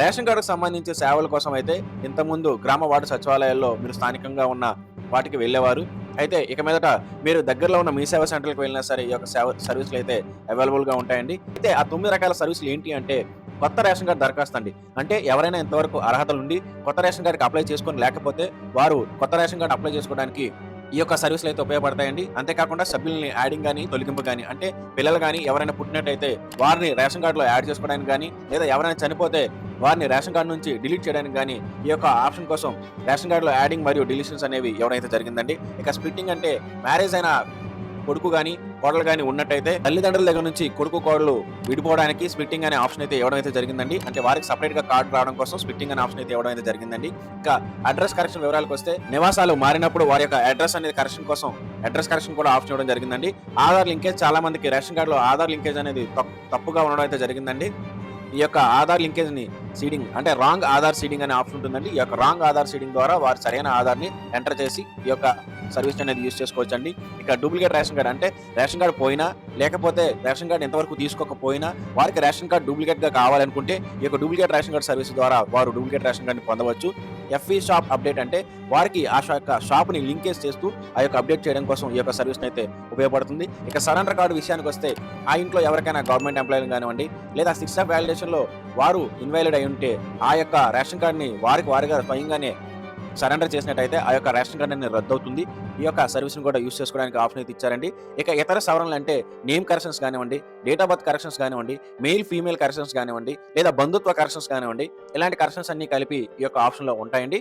Ration కార్డుకు సంబంధించి సేవల కోసం అయితే ఇంతకుముందు గ్రామ వార్డు సచివాలయాల్లో మీరు స్థానికంగా ఉన్న వాటికి వెళ్ళేవారు. అయితే ఇక మీదట మీరు దగ్గరలో ఉన్న మీ సేవా సెంటర్‌కి వెళ్ళినా సరే ఈ యొక్క సర్వీసులు అయితే అవైలబుల్‌గా ఉంటాయండి. అయితే ఆ 9 రకాల సర్వీసులు ఏంటి అంటే కొత్త రేషన్ కార్డ్ దరఖాస్తు అండి. అంటే ఎవరైనా ఇంతవరకు అర్హతలుండి కొత్త రేషన్ కార్డ్‌కి అప్లై చేసుకొని లేకపోతే వారు కొత్త రేషన్ కార్డ్ అప్లై చేసుకోవడానికి ఈ యొక్క సర్వీసులు అయితే ఉపయోగపడతాయండి. అంతేకాకుండా సభ్యుల్ని యాడింగ్ గాని, తొలగింపు గాని అంటే పిల్లలు గాని ఎవరైనా పుట్టినట్టయితే వారిని రేషన్ కార్డ్‌లో యాడ్ చేసుకోవడానికి గాని, లేదా ఎవరైనా చనిపోతే వారిని రేషన్ కార్డ్ నుంచి డిలీట్ చేయడానికి గాని, ఈ యొక్క ఆప్షన్ కోసం రేషన్ కార్డ్‌లో యాడింగ్ మరియు డిలీషన్స్ అనేవి ఇవ్వడం అయితే జరిగిందండి. ఇక స్ప్లిట్టింగ్ అంటే మ్యారేజ్ అయిన కొడుకు గాని, కోడలు గాని ఉన్నట్టయితే తల్లిదండ్రుల దగ్గర నుంచి కొడుకు, కోడలు విడిపోవడానికి స్ప్లిట్టింగ్ అనే ఆప్షన్ అయితే ఇవ్వడం అయితే జరిగిందండి. అంటే వారికి సెపరేట్‌గా కార్డ్ రావడం కోసం స్ప్లిట్టింగ్ అనే ఆప్షన్ అయితే ఇవ్వడం అయితే జరిగిందండి. ఇంకా అడ్రెస్ కరెక్షన్ వివరాలకొస్తే నివాసాలు మారినప్పుడు వారి యొక్క అడ్రెస్ అనేది కరెక్షన్ కోసం అడ్రెస్ కరెక్షన్ కూడా ఆప్షన్ ఇవ్వడం జరిగిందండి. ఆధార్ లింకేజ్ చాలా మందికి రేషన్ కార్డ్‌లో ఆధార్ లింకేజ్ అనేది తప్పుగా ఉండడం అయితే జరిగిందండి. ఈ యొక్క ఆధార్ లింకేజ్‌ని సీడింగ్ అంటే రాంగ్ ఆధార్ సీడింగ్ అనే ఆప్షన్ ఉంటుందండి. ఈ యొక్క రాంగ్ ఆధార్ సీడింగ్ ద్వారా వారు సరైన ఆధార్‌ని ఎంటర్ చేసి ఈ యొక్క సర్వీస్ అనేది యూజ్ చేసుకోవచ్చండి. ఇక డూప్లికేట్ రేషన్ కార్డ్ అంటే రేషన్ కార్డ్ పోయినా, లేకపోతే రేషన్ కార్డ్ ఇంతవరకు తీసుకోకపోయినా వారికి రేషన్ కార్డ్ డూప్లికేట్‌గా కావాలనుకుంటే ఈ యొక్క డూప్లికేట్ రేషన్ కార్డ్ సర్వీస్ ద్వారా వారు డూప్లికేట్ రేషన్ కార్డ్‌ని పొందవచ్చు. ఎఫ్ఈ షాప్ అప్డేట్ అంటే వారికి ఆ యొక్క షాప్‌ని లింకేజ్ చేస్తూ ఆ యొక్క అప్డేట్ చేయడం కోసం ఈ యొక్క సర్వీస్‌ని అయితే ఉపయోగపడుతుంది. ఇక సరెండర్ కార్డ్ విషయానికొస్తే ఆ ఇంట్లో ఎవరికైనా గవర్నమెంట్ ఎంప్లాయీలు కానివ్వండి, లేదా 6 ఆఫ్ వాలిడేషన్‌లో వారు ఇన్వాలిడ్ అయి ఉంటే ఆ యొక్క రేషన్ కార్డ్‌ని వారిగా స్వయంగానే సరెండర్ చేసినట్టయితే ఆ యొక్క రేషన్ కార్డ్ అనేది రద్దవుతుంది. ఈ యొక్క సర్వీస్‌ని కూడా యూజ్ చేసుకోవడానికి ఆప్షన్ అయితే ఇచ్చారండి. ఇక ఇతర సవరణలు అంటే నేమ్ కరెక్షన్స్ కానివ్వండి, డేట్ ఆఫ్ బర్త్ కరెక్షన్స్ కానివ్వండి, మెయిల్, ఫీమేల్ కరెక్షన్స్ కానివ్వండి, లేదా బంధుత్వ కరెక్షన్స్ కానివ్వండి, ఇలాంటి కరెక్షన్స్ అన్నీ కలిపి ఈ యొక్క ఆప్షన్‌లో ఉంటాయండి.